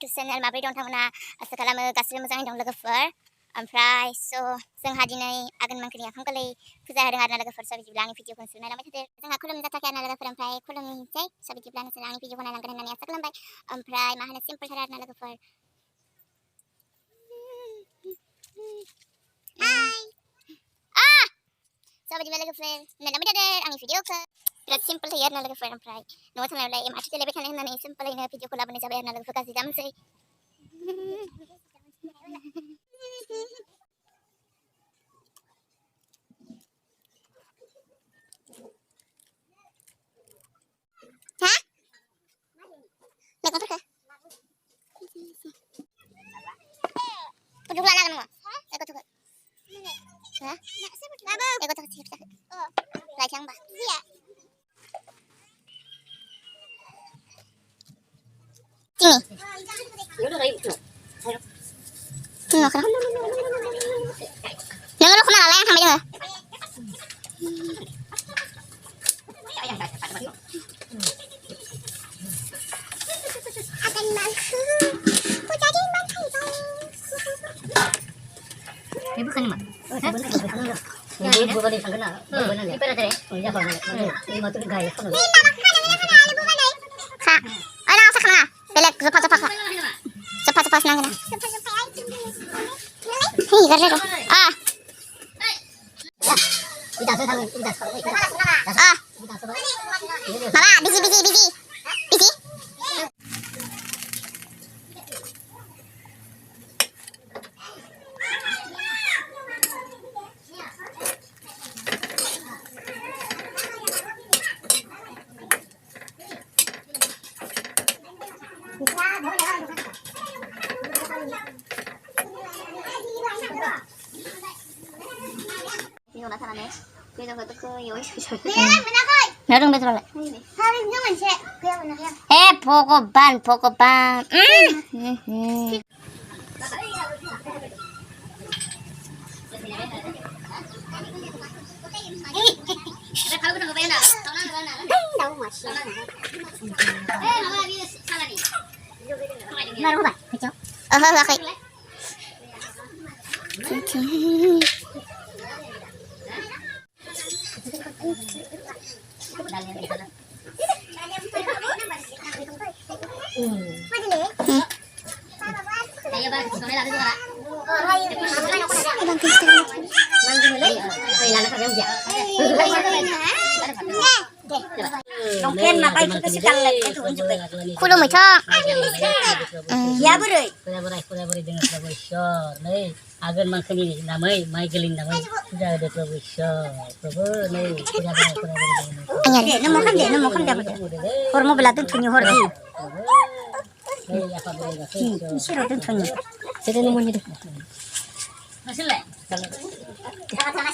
YouTube channel माब्रै दं नोंथांमोना आसा खालामो गासिबो मोजाङै दं लोगोफोर ओमफ्राय जोंहा दिनै आघोन मांखोनि ओंखाम गोरलै फुजा होदों आरोना लोगोफोर बिदिब्ला आंनि भिडिअखौ नायलांबाय थादो जोंहा खुलुमनो जाथाराखै आरोना लोगोफोर ओमफ्राय खुलुमनोसै बिदिब्ला नोंसोर आंनि भिडिअखौ नायलांगोन होननानै आसा खालामबाय ओमफ्राय मा होनो सिम्पोलथार आरोना लोगोफोर बिदिब्ला लोगोफोर नायलांबाय थादो आंनि भिडिअखौ बिराद सिम्पोल थायो आरोना लोगोफोर ओमफ्राय न'आव थांनायावलाय माथो देलायबाय थानो होननानै सिम्पोलैनो भिडिअखौ लाबोनाय जाबाय आरोना लोगोफोर गाज्रि दामोनसै मैगंफोरखौ फुदुंला लागोन नङा गथ'खौ गथ'खौ सिबजाखो लायखां होमबा नोङो रखम नालाय आं थांबाय Ibu kan mak? Ibu balik sang kena. Benar ni. Ibarat deh. Oh ya kalau ni mau tu gaya kan. Kak, orang asa kena. Belak cepat-cepat kak. Cepat-cepat nang kena. Hei, kerja tu. Tidak saya tahu. Tidak. Mama, busy. 이거 나타나네. 그래서 그것도 여기서 나름 배달래. 하루는 제 그냥 해 보고반. 너무 맛있어. 나로 봐. 그죠? 오케이. Dongken maka itu kesekal itu unjuk. Kulo mo cha. Ya berai. Kuda-kuda dengan Prabhushor. Nih, agen mangkeni namai, mai geling namai. Sudah ada Prabhushor. Prabhu nih, kuda-kuda. Dek, nemu kan dapat. Hormo belatun tunyu hordi. Nih, apa boleh Siro tun tunyu. Sudah nemu ni deh. Masih le?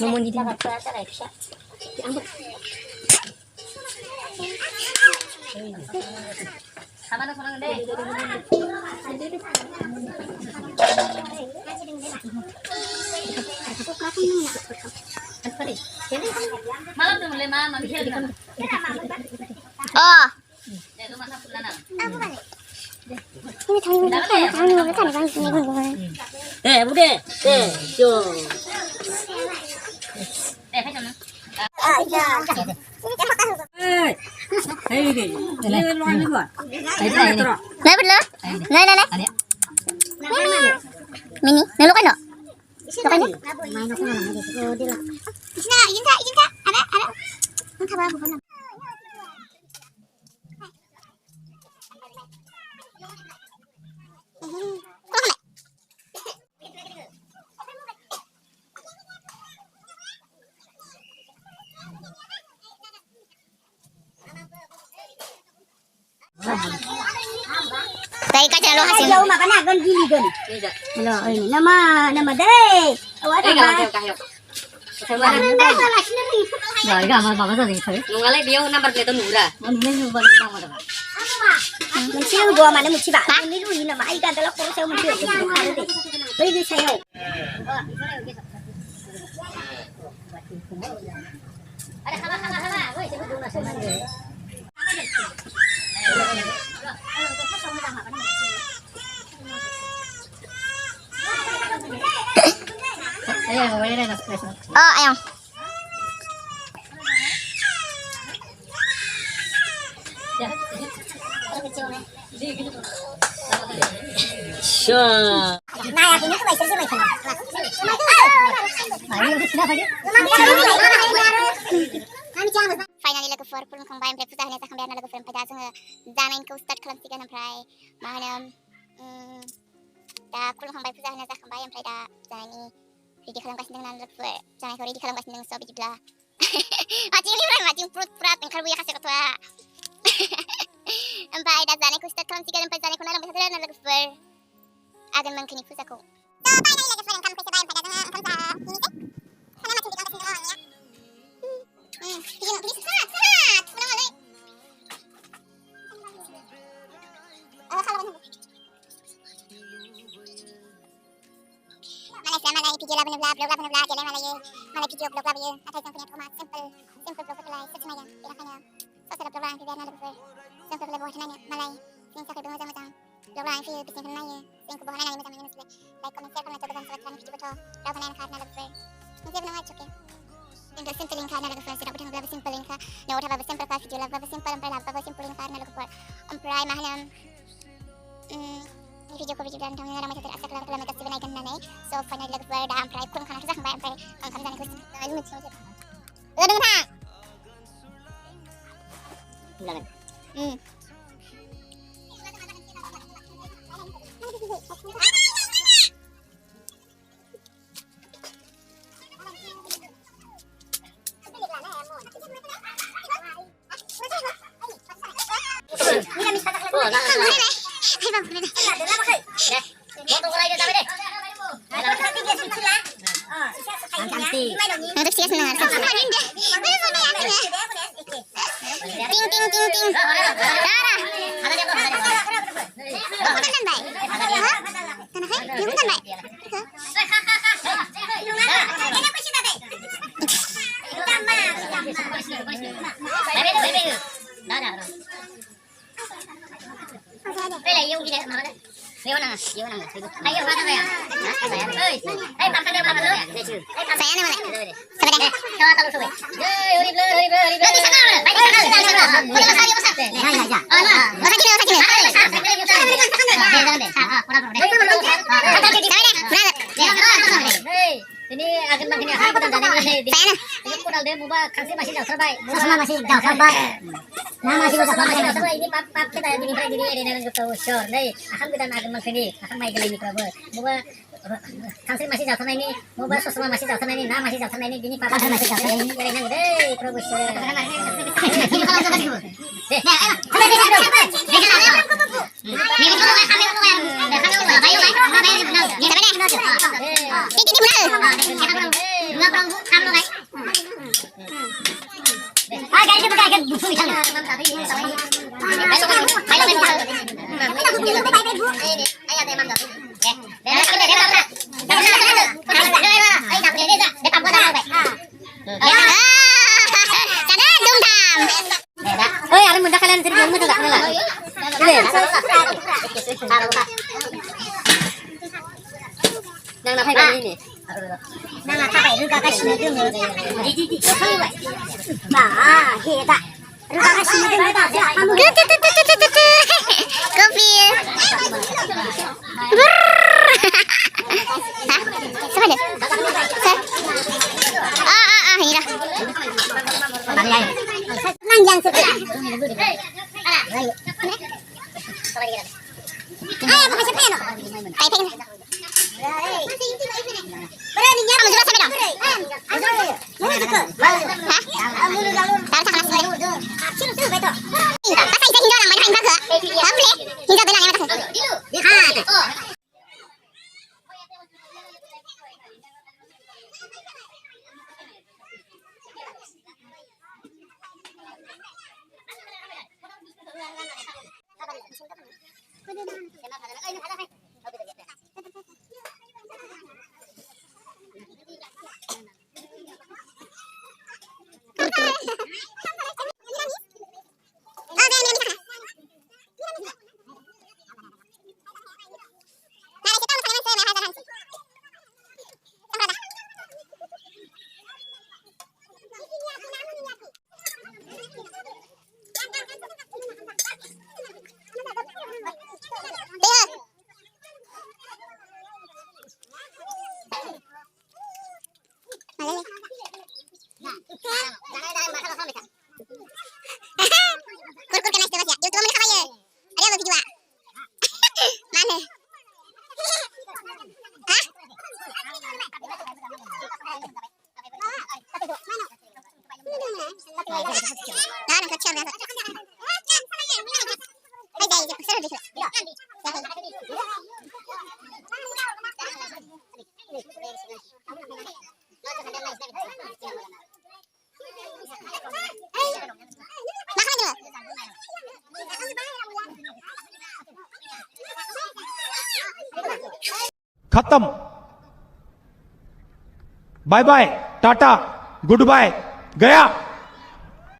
Nemu ni deh. Sama na sonang deh. Malam tu mulai mama Michelle di mana? Oh. Itu masa pulanan. Ini tahu Bude. Jo. Hai mana? Hei ni. Ini luar ni gua. Nai betul? Nai. Mini, nelu kan no? Lukan no? Main aku mana ada dia lah. Isna, izin kak. Ada. Entah apa bukan. Tay ka chalo hasil. Jauh makan agan gini gan. Hello, ini nama deh. Awak ada apa? Rồi cả mà có gì thấy. Nung lấy biếu number plate nura. Ini nunggu bang ada. Mencil gua mana mesti pak. Ini dulu ini nama ikan dalam kurung saya mencil. Beli di saya. Ada sama. Woi, sebut dulu nasi mana. Oh, ayo. Sure. Nah, akhirnya tuh baik sih baik. Finally lagu for pulung kang bayam puja hanya sakam bayam lagu for pada zaman ko start kelam tiga namprai mahanam da kulung kang bayam puja hanya sakam bayam pada zani video kalam kasih dengan lagu for jangan kau video kalam kasih dengan sobi jubla macam ini orang macam perut berat engkau buaya kasih ketua empai da zani ko start kelam tiga namprai zani ko nalam bisa terang lagu for agan mangkini puja ko so finally lagu for engkau puja bayam pada zani engkau sa ini sih karena macam video kasih dengan ya Please, sehat. Pulang balik. Malay video lah benar blog jadi malay video blog lah ya. Atau yang punya format simple blog lah sesuai yang kaya. Sosial blog lah video nak blog. Simple blog buat nanya malay. Sing sakit dengan macam blog lah video bikin nanya. Sing kubuh nanya macam ini like comment share kalau nak coba video betul. Blog nanya karena blog. Mungkin nama cukup. Tinggal simple link karena lagu sudah udah lebih simple link na udah lebih simple video lebih simple lebih simple link karena lagu amprai mahanam video ko video dan tong ramai tidak asal kalau kita sih naikkan nane so finally lagu dah amprai kun kana sudah sampai amprai kan dan kus ini macam lalu tang lalu Untuk sias dengar. Ting ting ting ting. Darah. Bukan baik. Kenapa? Bukan baik. Saya nama. Ini akan makin apa dan ini modal dia mubah kasih masih jauh terbaik. Masih jauh terbaik. Nah masih jauh ini pap kita ini dengan gitu sure. Nih akan kita akan makin akan main kali ini kalau mubah kasih masih jauh terbaik ini mubah sosma masih jauh terbaik ini nah masih jauh terbaik ini gini pap masih jauh terbaik ini kali nang deh kalau sure. Ini kalau coba dulu. Deh. Nang napai kali ini. Nang napai ruga kasih dulu. Di. Nah, kita. Ruga kasih dulu aja. Kopi. Siapa dia? Hira. Nanjang sebelah. Ayo. Ayo, pakai siapa ya? Kayak pengen. Berani nyapa juga sampai dong. Mana tuh? Hah? Tahu tak kelas gue. Sini tuh betul. Pas saya hindu orang main main bagus. Boleh. Hindu belang yang atas. Ah. ना ना अच्छा ना ay dai sir dikit खत्म। Bye bye, tata, good bye, गया।